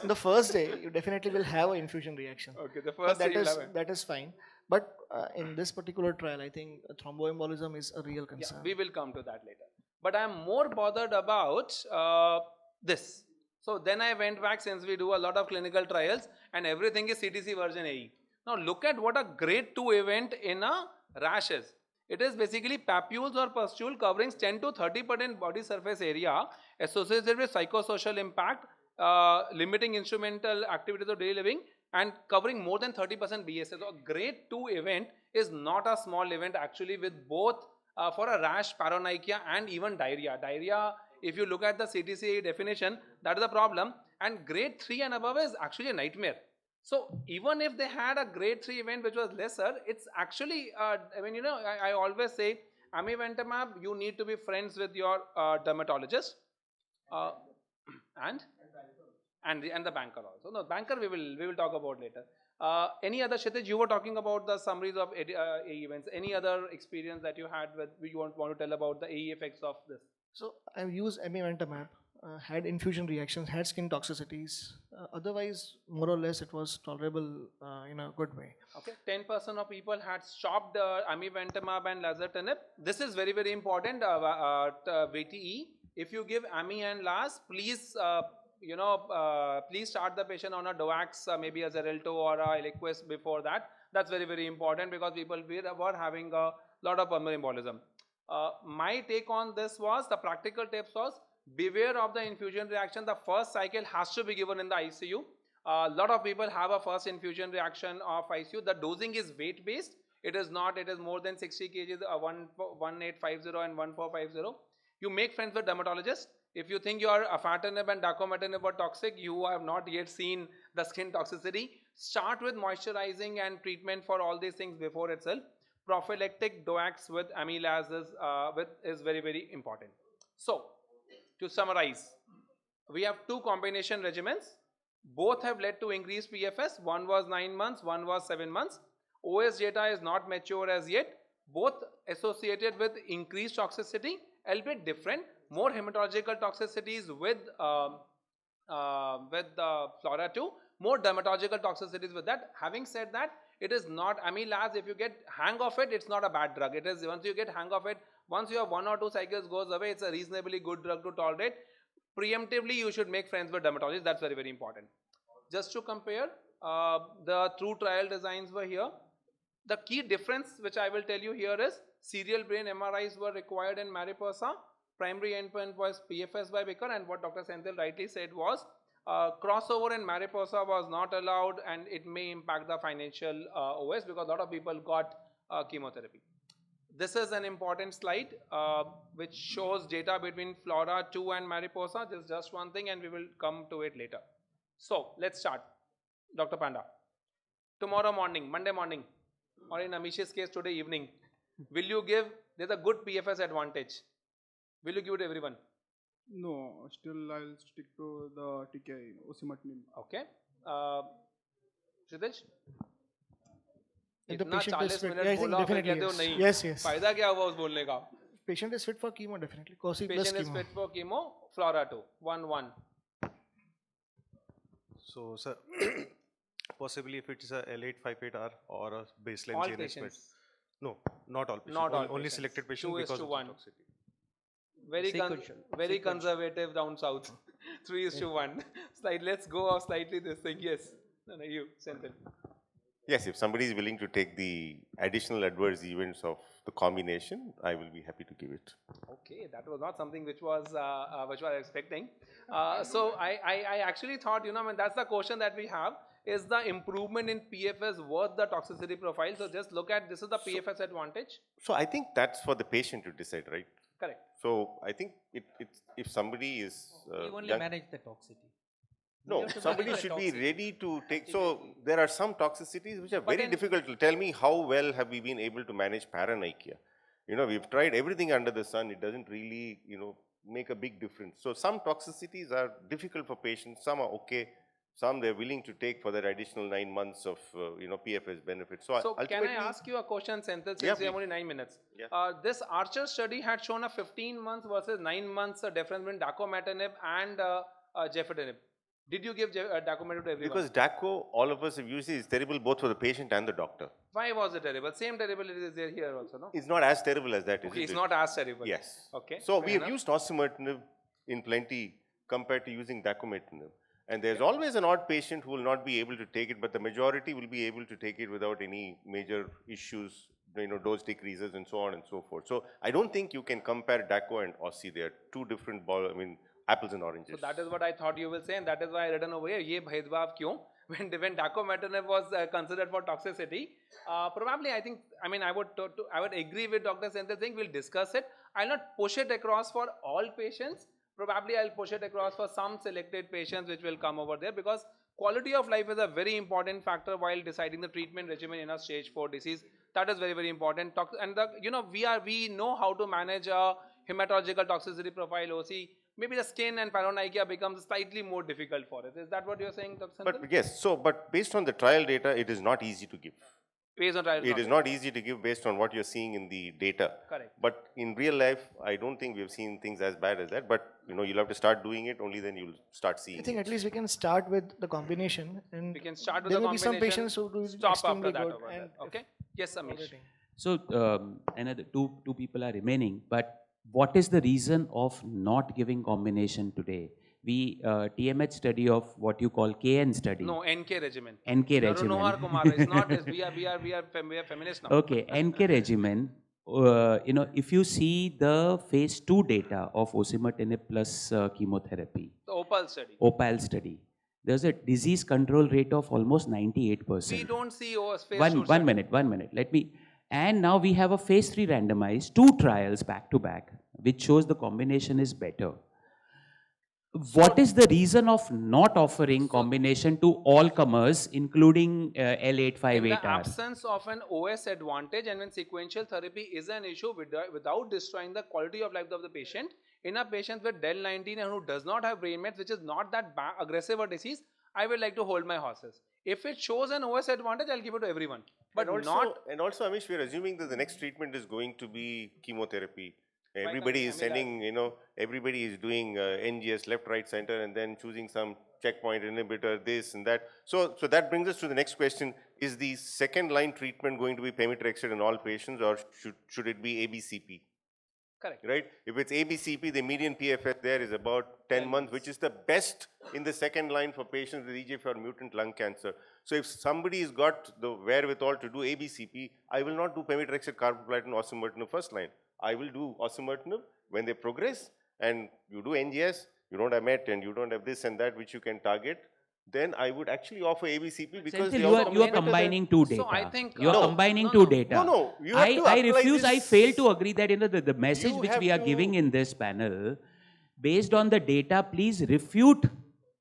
The first day, you definitely will have an infusion reaction. Okay, the first day that is fine. But in this particular trial, I think thromboembolism is a real concern. Yeah, we will come to that later. But I am more bothered about this. So then I went back, since we do a lot of clinical trials and everything is CTC version AE. Now look at what a grade 2 event in a rash is. It is basically papules or pustule covering 10 to 30% body surface area associated with psychosocial impact, limiting instrumental activities of daily living, and covering more than 30% BSS. So a grade 2 event is not a small event actually, with both for a rash, paronychia and even diarrhea. Diarrhea, if you look at the CTCAE definition, that is a problem, and grade 3 and above is actually a nightmare. So even if they had a grade 3 event which was lesser, it's actually, I always say, amivantamab, you need to be friends with your dermatologist and the banker also. No, banker we will talk about later. Any other, Kshitij, you were talking about the summaries of AE events. Any other experience that you had with, you want to tell about the AE effects of this? So I've used amivantamab, had infusion reactions, had skin toxicities. Otherwise, more or less, it was tolerable in a good way. Okay, 10% of people had stopped amivantamab and lazertinib. This is very, very important. VTE. If you give AMI and LAZ, please, please start the patient on a DOAX, maybe a Xarelto or a Eliquis before that. That's very, very important because people were having a lot of pulmonary embolism. My take on this was, the practical tips was, beware of the infusion reaction. The first cycle has to be given in the ICU. A lot of people have a first infusion reaction of ICU. The dosing is weight based. It is not, it is more than 60 kg, 1850 and 1450. You make friends with dermatologists. If you think your afatinib and dacometinib are toxic, you have not yet seen the skin toxicity. Start with moisturizing and treatment for all these things before itself. Prophylactic DOAX with amylase is very, very important. So, to summarize, we have two combination regimens. Both have led to increased PFS. One was 9 months, one was 7 months. OS data is not mature as yet. Both associated with increased toxicity, albeit different. More hematological toxicities with Flora 2. More dermatological toxicities with that. Having said that, it is not amylase. If you get hang of it, it's not a bad drug. It is, once you get hang of it, once you have 1 or 2 cycles goes away, it's a reasonably good drug to tolerate. Preemptively, you should make friends with dermatologists. That's very, very important. Just to compare, the true trial designs were here. The key difference which I will tell you here is serial brain MRIs were required in Mariposa. Primary endpoint was PFS by Baker, and what Dr. Senthil rightly said was crossover in Mariposa was not allowed, and it may impact the financial OS because a lot of people got chemotherapy. This is an important slide which shows data between Flora 2 and Mariposa. This is just one thing, and we will come to it later. So let's start. Dr. Panda, tomorrow morning, Monday morning, or in Amish's case today evening, will you give, there's a good PFS advantage. Will you give it to everyone? No, still I'll stick to the TK, Osimertinib. Okay. Kshitij? If the इतना patient 40 is fit, minute yeah, I think बोला फिर definitely कहते हो yes. नहीं Yes, yes. फायदा क्या हुआ उस बोलने का Patient is fit for chemo, definitely. Cosi plus patient is chemo. fit for chemo. Flora 2 1-1. So, sir, possibly if it is a L858R or a baseline All GNS patients. No, not all patients. Not all Only patients. selected 2 patients is because to of 1. the toxicity. Very conservative down south. 3 is to 1. Slide. Let's go off slightly this thing. Yes. No, you, Senthil. Yes, if somebody is willing to take the additional adverse events of the combination, I will be happy to give it. Okay, that was not something which was expecting. So I actually thought, I mean, that's the question that we have. Is the improvement in PFS worth the toxicity profile? So just look at, this is the PFS advantage. So I think that's for the patient to decide, right? Correct. So I think if somebody is we only manage the toxicity. No, somebody should be ready to take. So there are some toxicities which are very difficult to tell me how well have we been able to manage paranoia. We've tried everything under the sun. It doesn't really, make a big difference. So some toxicities are difficult for patients. Some are okay. Some they're willing to take for that additional 9 months of, PFS benefit. So can I ask you a question, Senthil, since we have only 9 minutes? Yeah. This Archer study had shown a 15 months versus 9 months difference between dacometinib and gefitinib. Did you give dacometinib to everyone? Because DACO, all of us have used it, is terrible both for the patient and the doctor. Why was it terrible? Same terribility is there here also, no? It's not as terrible as that, is okay, it? it's not as terrible. Yes. Okay. So we have used osimertinib in plenty compared to using dacometinib. And there's always an odd patient who will not be able to take it, but the majority will be able to take it without any major issues, dose decreases and so on and so forth. So I don't think you can compare DACO and OSI. They are two different apples and oranges. So that is what I thought you will say, and that is why I written over here, ye bhedbhav kyun? When dacometinib was considered for toxicity, probably I would agree with Dr. Senthil saying we'll discuss it. I'll not push it across for all patients. Probably I'll push it across for some selected patients which will come over there, because quality of life is a very important factor while deciding the treatment regimen in a stage 4 disease. That is very, very important. And we know how to manage a hematological toxicity profile OC. Maybe the skin and paranoia becomes slightly more difficult for it. Is that what you're saying, Dr. Senthil? But yes, but based on the trial data, it is not easy to give. Based on trial it is not easy to give based on what you're seeing in the data. Correct. But in real life, I don't think we've seen things as bad as that. But you'll have to start doing it, only then you'll start seeing I think it. at least we can start with the combination. And we can start with there the will be some patients who do stop extremely after that good. over there. Okay. Yes, Amish. So another two people are remaining, but what is the reason of not giving combination today? We TMH study of what you call KN study. No, NK regimen. NK regimen. Narunohar Kumar. It's not. We are feminist now. Okay, NK regimen. If you see the phase 2 data of osimertinib plus chemotherapy. The OPAL study. OPAL study. There's a disease control rate of almost 98%. We don't see phase 2 One minute. And now we have a phase 3 randomized, 2 trials back to back, which shows the combination is better. What is the reason of not offering combination to all comers, including L858R? In the absence of an OS advantage, and when sequential therapy is an issue without destroying the quality of life of the patient, in a patient with DEL19 and who does not have brain mets, which is not that aggressive a disease, I would like to hold my horses. If it shows an OS advantage, I'll give it to everyone. But and also, Amish, we're assuming that the next treatment is going to be chemotherapy. Everybody is sending, everybody is doing NGS left, right, center, and then choosing some checkpoint inhibitor, this and that. So that brings us to the next question. Is the second line treatment going to be pemetrexed in all patients, or should it be ABCP? Correct. Right? If it's ABCP, the median PFS there is about 10 months, which is the best in the second line for patients with EGFR-mutant lung cancer. So if somebody has got the wherewithal to do ABCP, I will not do pemetrexed, carboplatin, osimertinib first line. I will do osimertinib when they progress, and you do NGS, you don't have MET, and you don't have this and that which you can target. Then I would actually offer ABCP because Senthil, you are combining two data. So I think you are combining two data. No, you have to I apply refuse. this. I fail to agree that the message You which have we are to- giving in this panel, based on the data, please refute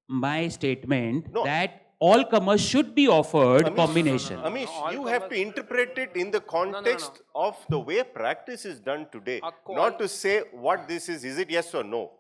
my statement that all comers should be offered combination. Amish, you have to interpret it in the context of the way practice is done today, not to say what this is it yes or no?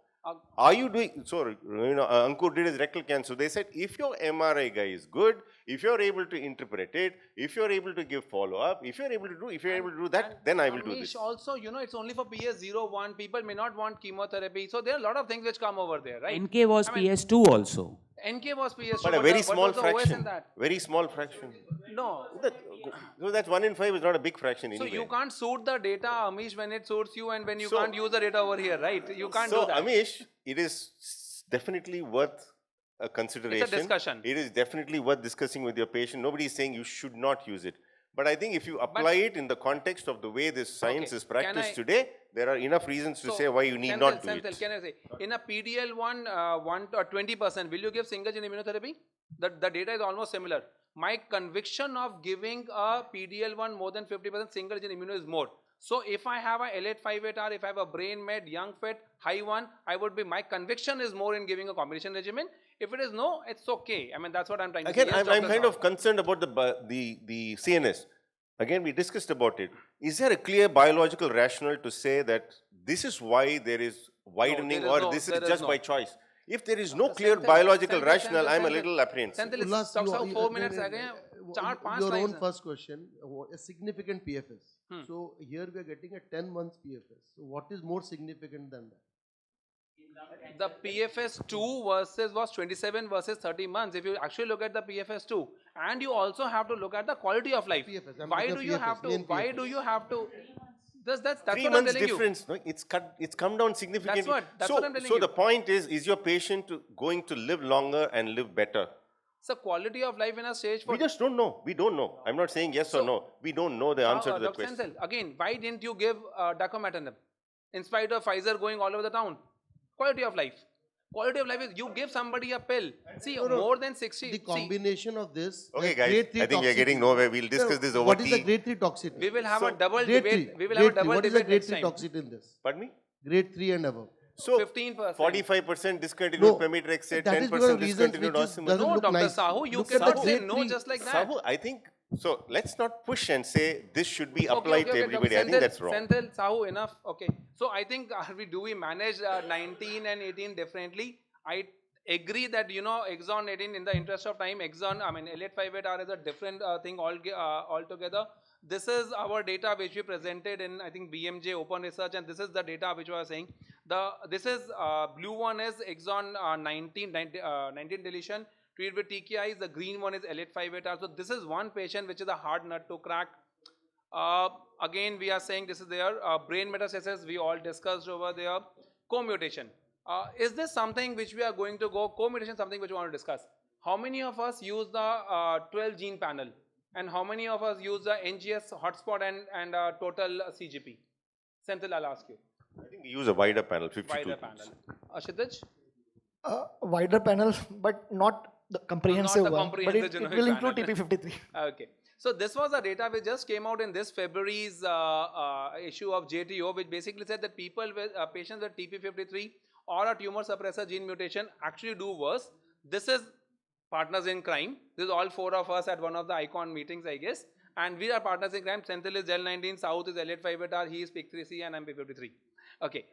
Are you doing, so Ankur did his rectal cancer, they said if your MRI guy is good, if you're able to interpret it, if you're able to give follow-up, if you're able to do that, then I will do this. Also, it's only for PS01, people may not want chemotherapy, so there are a lot of things which come over there, right? NK was PS2 also. NK was PS2, But a very what small was the OS in fraction, that? very small fraction. No. So that's 1 in 5 is not a big fraction So anyway. you can't suit the data, Amish, when it suits you, and when you can't use the data over here, right? You can't do So that. Amish, it is definitely worth a consideration. It's a discussion. It is definitely worth discussing with your patient. Nobody is saying you should not use it. But I think if you apply it in the context of the way this science is practiced today, there are enough reasons to say why you need not do it. Can I say, in a PDL1, 1 or 20%, will you give single gene immunotherapy? The data is almost similar. My conviction of giving a PDL1 more than 50% single gene immuno is more. So if I have a L858R, if I have a brain med, young fit, high one, my conviction is more in giving a combination regimen. If it is no, it's okay. I mean, that's what I'm trying to say. Again, I'm kind of concerned about the CNS. Again, we discussed about it. Is there a clear biological rationale to say that this is why there is widening or this is just by choice? If there is no clear biological rationale, I'm a little apprehensive. Ullas, your own first question, a significant PFS. So here we are getting a 10 months PFS. So what is more significant than that? The PFS2 was 27 versus 30 months. If you actually look at the PFS2, and you also have to look at the quality of life. Why do you have to? That's 3 what months I'm telling difference, no? It's come down significantly. That's what I'm telling so you. the point is your patient going to live longer and live better? So quality of life in a stage 4. We just don't know. We don't know. I'm not saying yes or no. We don't know the answer to the Dr. question. Senthil, again, why didn't you give dacometinib in spite of Pfizer going all over the town? Quality of life. Quality of life is you give somebody a pill. See, more than 60. The combination of this. Okay, guys, I think we are getting nowhere. We'll discuss this over What is tea. the grade 3 toxicity? We will have a double grade debate. 3, We will have a double What is the debate grade next 3 time. toxicity in this? Pardon me? Grade 3 and above. So 15%. 45% discontinued pemetrexed, 10% discontinued osimertinib. No, Dr. Sahoo, you cannot say no just like that. Sahoo, I think, so let's not push and say this should be applied to everybody. I think that's wrong. Senthil, Sahoo, enough. Okay. So I think we manage 19 and 18 differently? I agree that, exon 18, in the interest of time, L858R is a different thing altogether. This is our data which we presented in, I think, BMJ Open Research, and this is the data which we are saying. This is, blue one is exon 19 deletion, treated with TKIs. The green one is L858R. So this is one patient which is a hard nut to crack. Again, we are saying this is there. Brain metastasis, we all discussed over there. Co-mutation. Is this something which we are going to go? Co-mutation, something which we want to discuss. How many of us use the 12 gene panel? And how many of us use the NGS hotspot and total CGP? Senthil, I'll ask you. I think we use a wider panel, 52. Wider panel. Ashitij? Wider panel, but not the comprehensive Not the one. But it will include TP53. Okay. So this was the data which just came out in this February's issue of JTO, which basically said that people with patients with TP53 or a tumor suppressor gene mutation actually do worse. This is partners in crime. This is all 4 of us at one of the ICON meetings, I guess. And we are partners in crime. Senthil is L19, South is L858R, he is PIK3C, and I'm P53. Okay.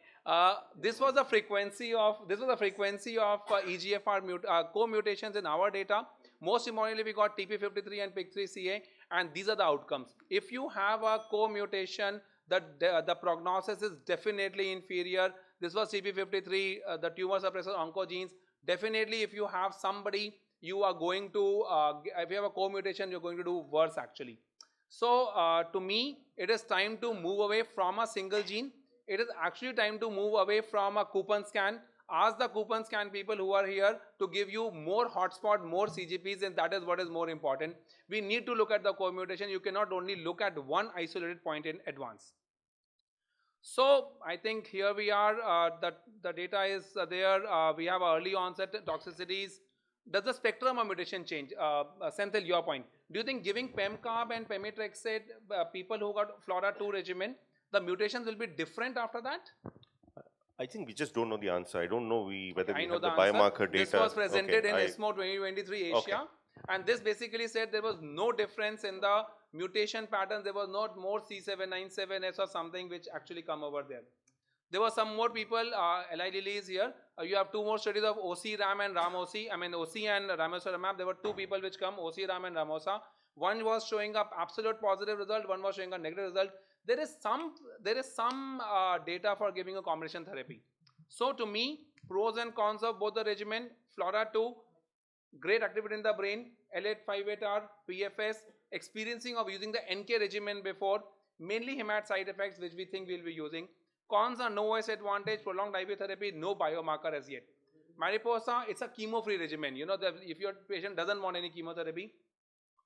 This was the frequency of EGFR co-mutations in our data. Most importantly, we got TP53 and PIK3CA, and these are the outcomes. If you have a co-mutation, the prognosis is definitely inferior. This was TP53, the tumor suppressor oncogenes. Definitely, if you have somebody, you are going to, if you have a co-mutation, you're going to do worse actually. So, to me, it is time to move away from a single gene. it is actually time to move away from a coupon scan. Ask the coupon scan people who are here to give you more hotspot, more CGPs, and that is what is more important. We need to look at the co-mutation. You cannot only look at one isolated point in advance. So I think here we are, the data is there, we have early onset toxicities. Does the spectrum of mutation change? Senthil, your point. Do you think giving PEMCARB and pemetrexed, people who got Flora 2 regimen, the mutations will be different after that? I think we just don't know the answer. I don't know whether we have the answer. biomarker data. This was presented in ESMO 2023 Asia. Okay. And this basically said there was no difference in the mutation pattern. There was not more C797S or something which actually come over there. There were some more people, Eli Lilly is here. You have two more studies of OC, RAM and RAMOC. I mean OC and ramucirumab. There were two people which come, OC, RAM and RAMOSA. One was showing up absolute positive result, one was showing a negative result. There is some data for giving a combination therapy. So to me, pros and cons of both the regimen, Flora 2, great activity in the brain, L858R, PFS, experiencing of using the NK regimen before, mainly hemat side effects which we think we'll be using. Cons are no OS advantage, prolonged IV therapy, no biomarker as yet. Mariposa, it's a chemo-free regimen. You know, if your patient doesn't want any chemotherapy,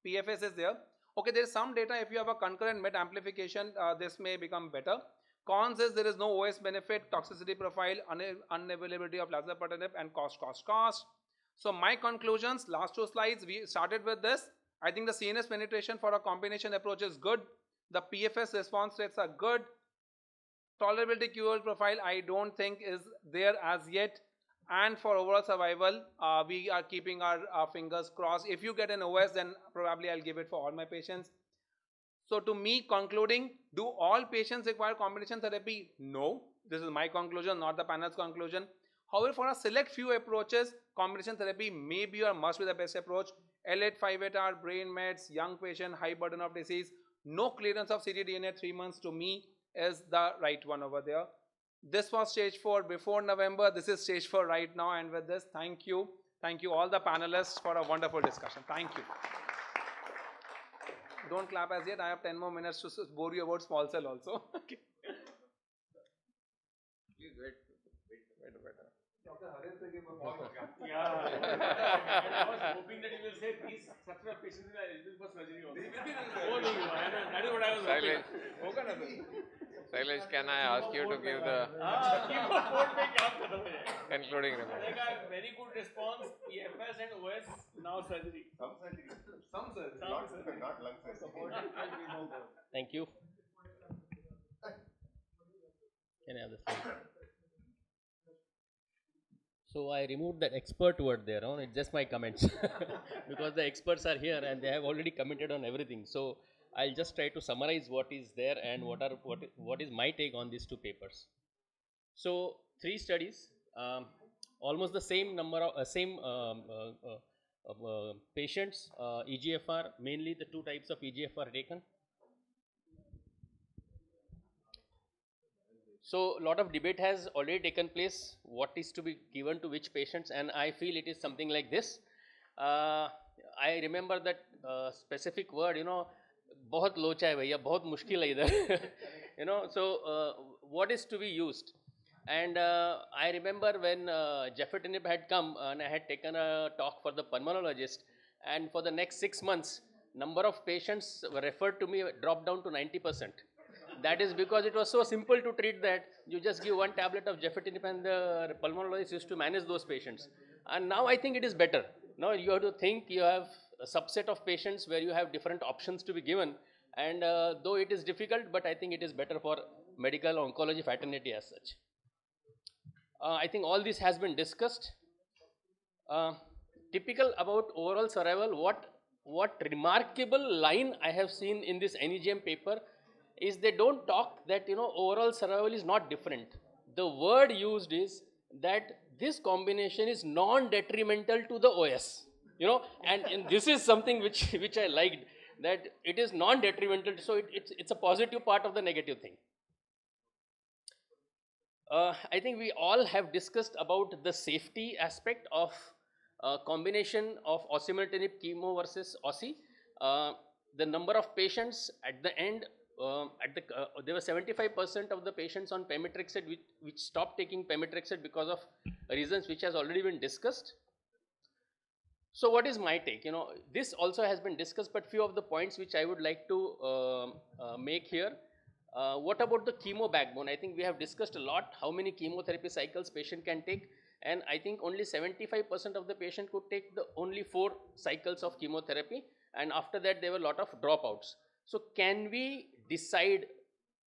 PFS is there. Okay, there is some data if you have a concurrent MET amplification, this may become better. Cons is there is no OS benefit, toxicity profile, unavailability of lazertinib, and cost. So my conclusions, last two slides, we started with this. I think the CNS penetration for a combination approach is good. The PFS response rates are good. Tolerability QOL profile I don't think is there as yet. And for overall survival, we are keeping our fingers crossed. If you get an OS, then probably I'll give it for all my patients. So to me, concluding, do all patients require combination therapy? No. This is my conclusion, not the panel's conclusion. However, for a select few approaches, combination therapy may be or must be the best approach. L858R, brain mets, young patient, high burden of disease, no clearance of ctDNA 3 months to me is the right one over there. This was stage 4 before November. This is stage 4 right now. And with this, thank you. Thank you all the panelists for a wonderful discussion. Thank you. Don't clap as yet. I have 10 more minutes to bore you about small cell also. Okay. Please wait. Dr. Harit will give a call. Yeah. I was hoping that you will say these such patients are eligible for surgery also. That is what I was hoping. Shailesh, can I ask you to give the concluding remarks? Very good response. PFS and OS, now surgery. Some surgery. Not lung surgery. Thank you. Can I have the slide? So I removed that expert word there. It's just my comments because the experts are here and they have already commented on everything. So I'll just try to summarize what is there and what is my take on these two papers. So 3 studies, almost the same number of patients, EGFR, mainly the 2 types of EGFR taken. So a lot of debate has already taken place, what is to be given to which patients, and I feel it is something like this. I remember that specific word, बहुत लोचा है भैया, बहुत मुश्किल है इधर. So what is to be used? And I remember when Amivantamab had come and I had taken a talk for the pulmonologist, and for the next 6 months, number of patients referred to me dropped down to 90%. That is because it was so simple to treat that you just give 1 tablet of Amivantamab and the pulmonologist used to manage those patients. And now I think it is better. Now you have to think you have a subset of patients where you have different options to be given, and though it is difficult, but I think it is better for medical oncology fraternity as such. I think all this has been discussed. Typical about overall survival, what remarkable line I have seen in this NEJM paper is they don't talk that overall survival is not different. The word used is that this combination is non-detrimental to the OS. And this is something which I liked, that it is non-detrimental, so it's a positive part of the negative thing. I think we all have discussed about the safety aspect of combination of osimertinib chemo versus OSI. The number of patients at the end there were 75% of the patients on pemetrexed which stopped taking pemetrexed because of reasons which has already been discussed. So what is my take? This also has been discussed, but few of the points which I would like to make here. What about the chemo backbone? I think we have discussed a lot how many chemotherapy cycles patient can take, and I think only 75% of the patient could take the only 4 cycles of chemotherapy, and after that there were a lot of dropouts. So can we decide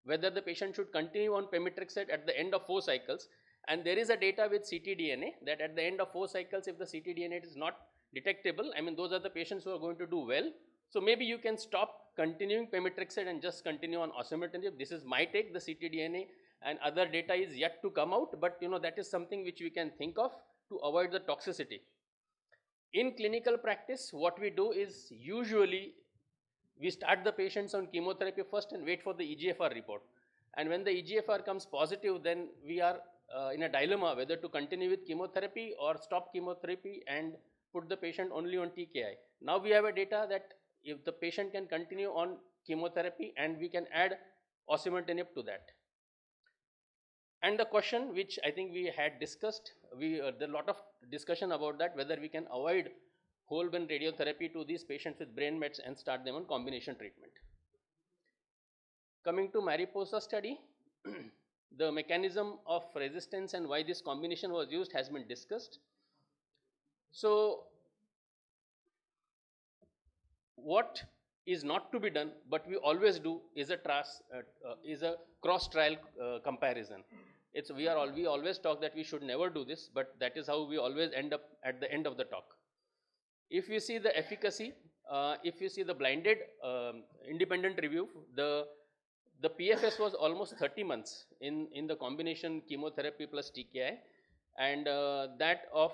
whether the patient should continue on pemetrexed at the end of 4 cycles? And there is a data with ctDNA that at the end of 4 cycles, if the ctDNA is not detectable, I mean those are the patients who are going to do well. So maybe you can stop continuing pemetrexed and just continue on osimertinib. This is my take. The ctDNA and other data is yet to come out, but that is something which we can think of to avoid the toxicity. In clinical practice, what we do is usually we start the patients on chemotherapy first and wait for the EGFR report. And when the EGFR comes positive, then we are in a dilemma whether to continue with chemotherapy or stop chemotherapy and put the patient only on TKI. Now we have a data that if the patient can continue on chemotherapy and we can add osimertinib to that. And the question which I think we had discussed, there are a lot of discussion about that, whether we can avoid whole brain radiotherapy to these patients with brain mets and start them on combination treatment. Coming to Mariposa study, the mechanism of resistance and why this combination was used has been discussed. So what is not to be done, but we always do, is a cross-trial comparison. We always talk that we should never do this, but that is how we always end up at the end of the talk. If you see the efficacy, if you see the blinded independent review, the PFS was almost 30 months in the combination chemotherapy plus TKI, and that of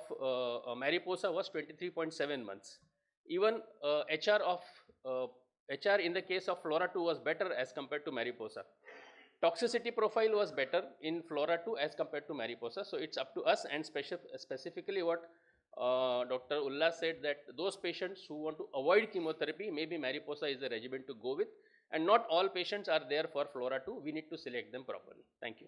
Mariposa was 23.7 months. Even HR in the case of Flora 2 was better as compared to Mariposa. Toxicity profile was better in Flora 2 as compared to Mariposa. So it's up to us, and specifically what Dr. Ullas said, that those patients who want to avoid chemotherapy, maybe Mariposa is the regimen to go with, and not all patients are there for Flora 2. We need to select them properly. Thank you.